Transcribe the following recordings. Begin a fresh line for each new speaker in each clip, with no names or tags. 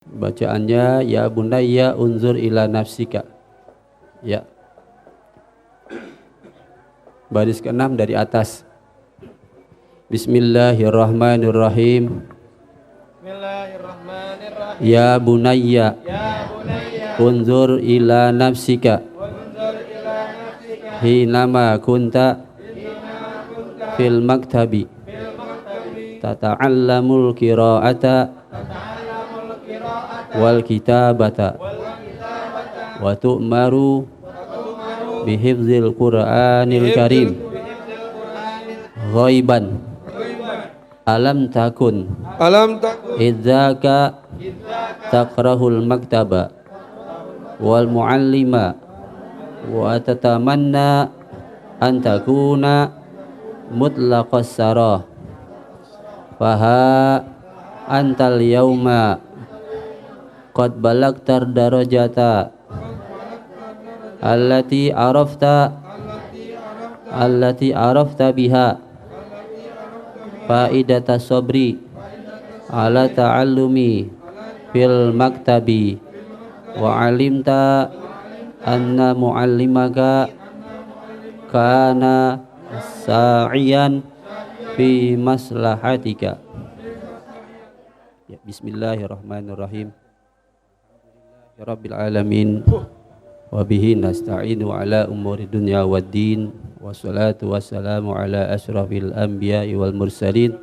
Bacaannya ya bunayya unzur ila nafsika. Ya. Baris ke-6 dari atas. Bismillahirrahmanirrahim.
Bismillahirrahmanirrahim.
Ya bunayya
Ya bunayya
unzur ila nafsika
unzur ila nafsika
hinama kunta
hina kunta
fil maktabi
fil maktabi
tata'allamul qira'ata
tata'allamul qira'ata
wal kitabata
wal kitabata
wa tu'maru
tu'maru
bihifzil Qur'anil Karim
bihifzil Qur'anil
ghaiban
ghaiban
alam takun
alam takun
idzaka
idzaka
takrahul maktaba wal muallima wa tatamanna an takuna mutlaqas sarah faha antal yauma qad balagtar darajata allati arafta biha faidata sabri ala ta'allumi fil maktabi wa alimta anna muallimaka kana sa'iyan fi maslahatika. Ya, bismillahirrahmanirrahim. Ya rabbil alamin wa bihi nasta'inu ala umuri dunya waddin wassalatu wassalamu ala asyrafil anbiya'i wal mursalin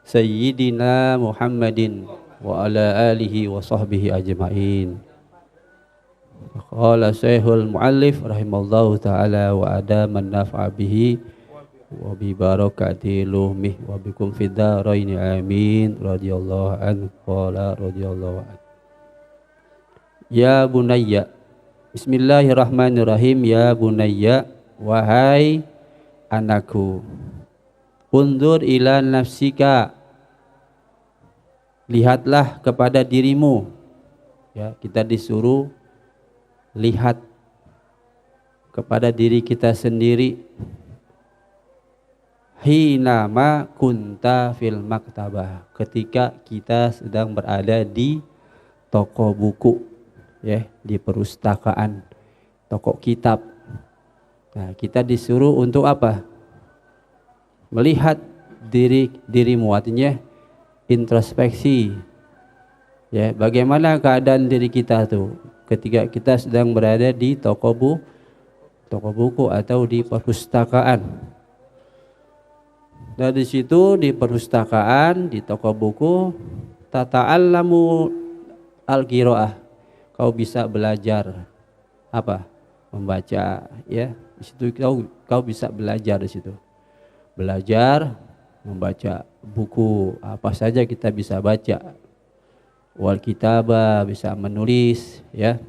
sayyidina Muhammadin wa ala alihi wa sahbihi ajma'in. Qala Syekhul Muallif rahimallahu ta'ala wa adaman naf'a bihi wa bi barakati luhmih wa bikum fid dharain amin radhiyallahu anhu qala radhiyallahu anhu. Ya bunayya. Bismillahirrahmanirrahim. Ya bunayya, wahai anakku, undur ila nafsika, lihatlah kepada dirimu. Ya, kita disuruh lihat kepada diri kita sendiri. Hinama kunta fil maktabah, ketika kita sedang berada di toko buku, ya, di perpustakaan, toko kitab. Nah, kita disuruh untuk apa? Melihat dirimu, artinya introspeksi. Ya, bagaimana keadaan diri kita tuh ketika kita sedang berada di toko buku atau di perpustakaan. Dari situ di perpustakaan, di toko buku, tata'allamu al-qiraah. Kau bisa belajar apa? Membaca, ya. Di situ kau bisa belajar di situ. Belajar membaca buku, apa saja kita bisa baca. Wal kitabah, bisa menulis, ya.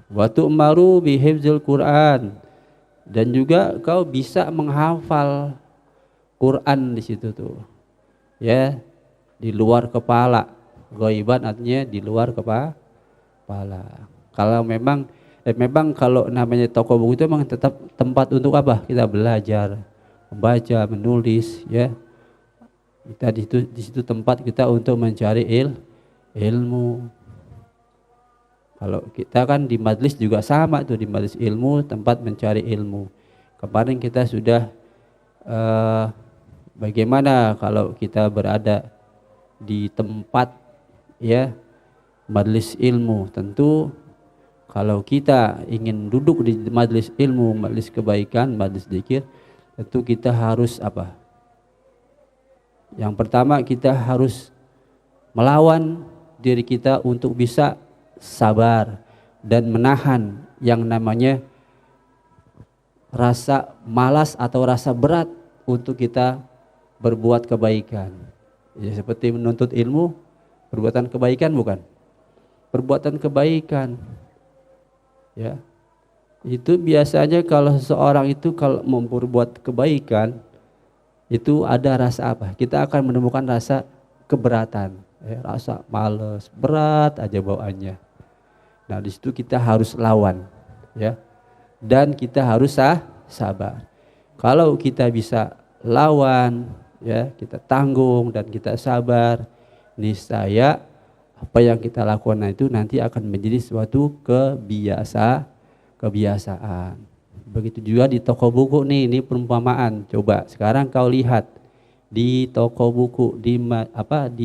Wa tu'maru bihifzil Qur'an, dan juga kau bisa menghafal Quran di situ tuh, ya, di luar kepala. Ghaiban artinya di luar kepala. Kalau memang kalau namanya toko buku itu memang tetap tempat untuk apa? Kita belajar, membaca, menulis, ya. Kita di situ tempat kita untuk mencari ilmu. Kalau kita kan di majlis juga sama tuh, di majlis ilmu, tempat mencari ilmu. Kemarin kita sudah bagaimana kalau kita berada di tempat, ya, majlis ilmu. Tentu kalau kita ingin duduk di majlis ilmu, majlis kebaikan, majlis zikir, tentu kita harus apa? Yang pertama, kita harus melawan diri kita untuk bisa sabar dan menahan yang namanya rasa malas atau rasa berat untuk kita berbuat kebaikan. Ya, seperti menuntut ilmu, perbuatan kebaikan bukan? Perbuatan kebaikan. Ya. Itu biasanya kalau seseorang itu kalau memperbuat kebaikan, itu ada rasa apa? Kita akan menemukan rasa keberatan, ya, rasa malas, berat aja bawaannya. Nah, di situ kita harus lawan, ya, dan kita harus sabar. Kalau kita bisa lawan, ya, kita tanggung dan kita sabar, niscaya apa yang kita lakukan itu nanti akan menjadi suatu kebiasaan. Begitu juga di toko buku nih, ini perumpamaan. Coba sekarang kau lihat di toko buku, di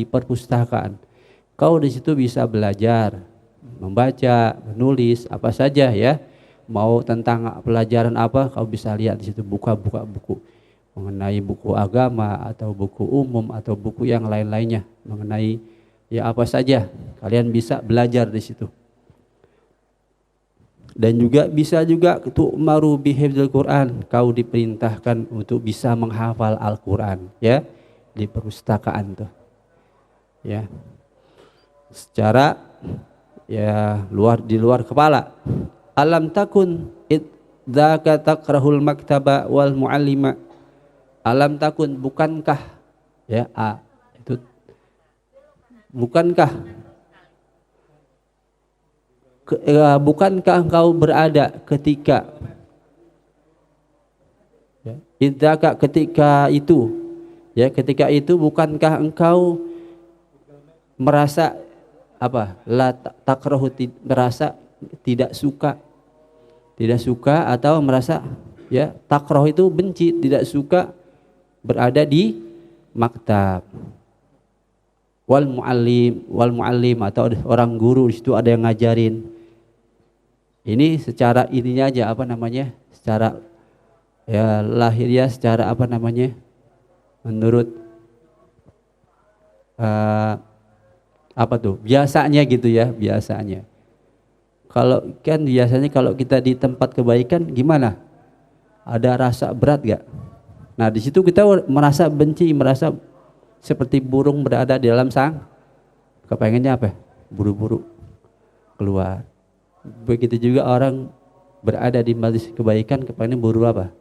perpustakaan. Kau di situ bisa belajar, membaca, menulis, apa saja ya. Mau tentang pelajaran apa, kau bisa lihat di situ, buka buku mengenai buku agama atau buku umum atau buku yang lain-lainnya mengenai ya apa saja. Kalian bisa belajar di situ. Dan juga bisa juga tu'maru bihifdzil Quran, kau diperintahkan untuk bisa menghafal Al-Quran ya di perpustakaan tuh. Ya. Secara ya di luar kepala. Alam takun idzaka takrahul maktaba wal muallima. Alam takun, bukankah ya itu bukankah bukankah engkau berada ketika ya, idzaka ketika itu ya, ketika itu bukankah engkau merasa apa, la takrahu, merasa tidak suka atau merasa ya, takrah itu benci, tidak suka berada di maktab. Wal muallim atau orang guru di situ ada yang ngajarin. Ini secara ininya aja apa namanya? Secara ya lahiriah, secara apa namanya? Menurut apa tuh? Biasanya gitu ya, biasanya. Kalau kan biasanya kalau kita di tempat kebaikan gimana? Ada rasa berat gak? Nah di situ kita merasa benci, merasa seperti burung berada di dalam sang, kepengennya apa? Buru-buru keluar. Begitu juga orang berada di majelis kebaikan, kepengen buru apa?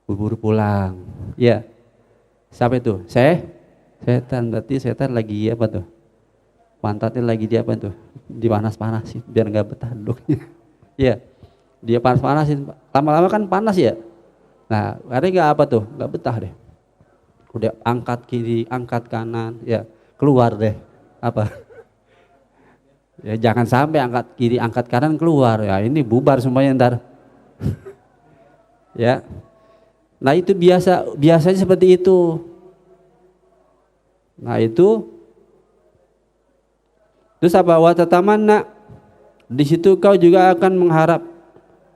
Buru-buru pulang. Ya. Siapa itu? Setan. Berarti setan lagi apa tuh? Pantatnya lagi di apa tuh? Dipanas-panasin biar nggak betah duduknya. Ya. Dia panas-panasin. Lama-lama kan panas ya. Nah, akhirnya nggak apa tuh? Nggak betah deh. Udah angkat kiri, angkat kanan, ya keluar deh. Apa? Ya jangan sampai angkat kiri, angkat kanan keluar. Ya ini bubar semuanya ntar. Ya. Nah itu biasanya seperti itu. Nah itu. Terus apa? Watatamanna. Di situ kau juga akan mengharap.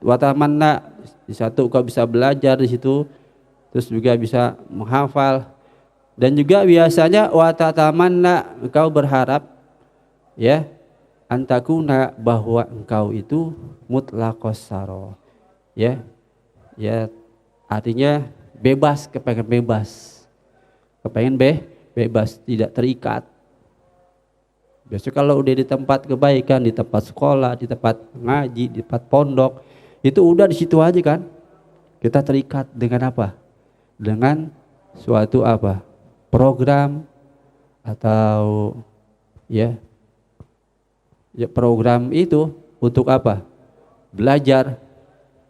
Watatamanna. Di satu kau bisa belajar di situ. Terus juga bisa menghafal. Dan juga biasanya watatamanna, engkau berharap ya antakuna, bahwa engkau itu mutlaqos saro. Ya. Ya artinya bebas, kepengen bebas. Kepengen bebas, tidak terikat. Biasanya kalau udah di tempat kebaikan, di tempat sekolah, di tempat ngaji, di tempat pondok, itu udah di situ aja kan. Kita terikat dengan apa? Dengan suatu apa? Program atau ya program itu untuk apa? Belajar.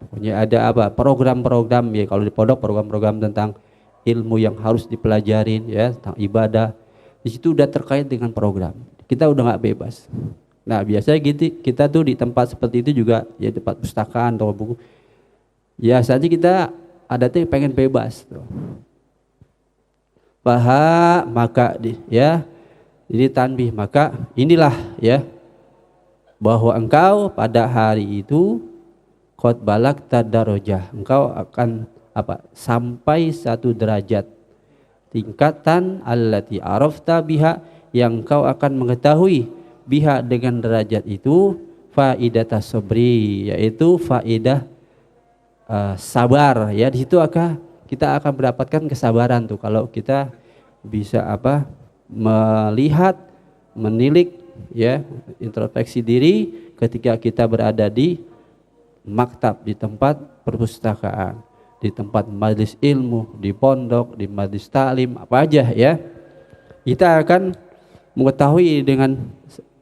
Pokoknya ada apa? Program-program ya, kalau di pondok program-program tentang ilmu yang harus dipelajarin ya, tentang ibadah. Di situ udah terkait dengan program. Kita udah nggak bebas. Nah biasanya gitu, kita tuh di tempat seperti itu juga ya, tempat pustakaan atau buku. Ya saja kita adatnya pengen bebas tuh. Maka ya jadi tanbih, maka inilah ya bahwa engkau pada hari itu qad balagta darajah, engkau akan apa? Sampai satu derajat, tingkatan allati arafta biha, yang engkau akan mengetahui biha dengan derajat itu faidata sabri, yaitu faidah sabar ya. Di situ kita akan mendapatkan kesabaran tuh kalau kita bisa apa? Melihat, menilik ya, introspeksi diri ketika kita berada di maktab, di tempat perpustakaan, di tempat majelis ilmu, di pondok, di majelis taklim, apa aja ya. Kita akan mengetahui dengan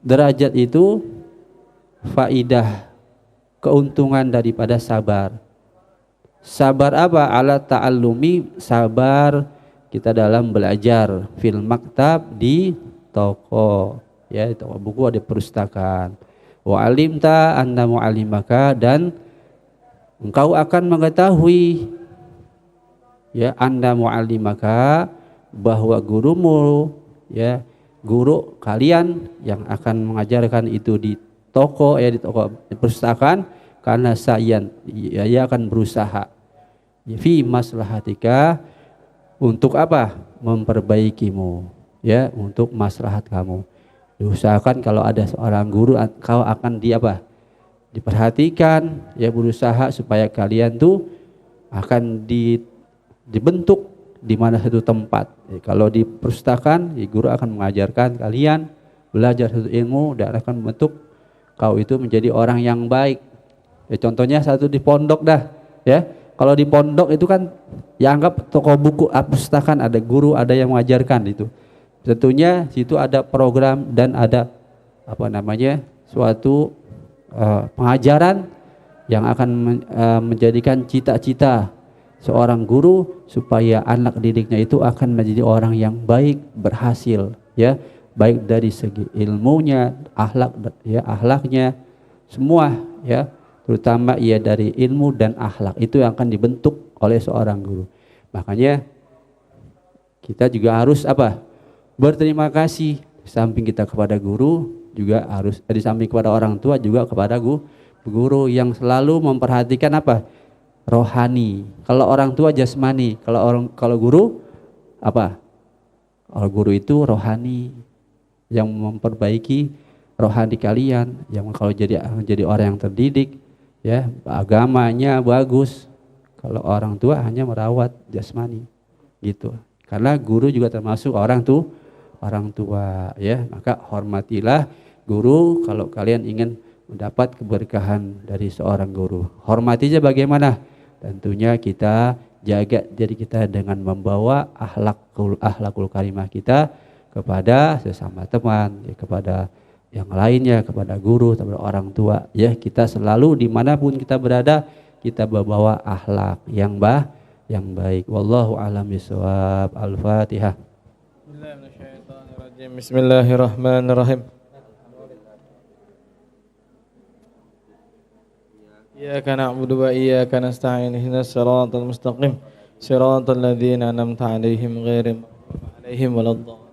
derajat itu faidah, keuntungan daripada sabar. Sabar apa? Ala ta'allumi, sabar kita dalam belajar, fil maktab, di toko ya di toko buku ada perpustakaan. Wa alimta anna mu'allimaka, dan engkau akan mengetahui ya anda mu'allimaka, bahwa gurumu, ya guru kalian yang akan mengajarkan itu di toko, ya di toko di perpustakaan, karena sayan ya, ia akan berusaha ya, fi maslahatika, untuk apa? Memperbaikimu, ya untuk maslahat kamu. Diusahakan kalau ada seorang guru, kau akan di apa? Diperhatikan, ya berusaha supaya kalian tuh akan dibentuk di mana satu tempat. Ya, kalau di perpustakaan, ya guru akan mengajarkan kalian belajar satu ilmu dan akan membentuk kau itu menjadi orang yang baik. Ya, contohnya satu di pondok dah, ya. Kalau di pondok itu kan ya anggap toko buku perpustakaan, ada guru, ada yang mengajarkan itu. Tentunya situ ada program dan ada apa namanya suatu pengajaran yang akan menjadikan cita-cita seorang guru supaya anak didiknya itu akan menjadi orang yang baik, berhasil, ya baik dari segi ilmunya, akhlaknya, semua, ya terutama ia dari ilmu dan akhlak itu yang akan dibentuk oleh seorang guru. Makanya kita juga harus apa? Berterima kasih, di samping kita kepada guru juga harus, di samping kepada orang tua juga kepada guru yang selalu memperhatikan apa? Rohani. Kalau orang tua jasmani, kalau guru apa? Kalau guru itu rohani, yang memperbaiki rohani kalian, yang kalau jadi orang yang terdidik, ya agamanya bagus. Kalau orang tua hanya merawat jasmani, gitu. Karena guru juga termasuk orang tua, ya. Maka hormatilah guru kalau kalian ingin mendapat keberkahan dari seorang guru. Hormatinya bagaimana? Tentunya kita jaga diri kita dengan membawa akhlakul karimah kita kepada sesama teman, ya, kepada yang lainnya, kepada guru, kepada orang tua, ya kita selalu dimanapun kita berada kita membawa akhlak yang baik. Wallahu a'lam bishawab. Al-Fatihah.
Bismillahirrahmanirrahim. Iyyaka na'budu wa iyyaka nasta'in, ihdinas siratal mustaqim, siratal ladzina an'amta 'alaihim ghairil maghdubi 'alaihim waladdallin.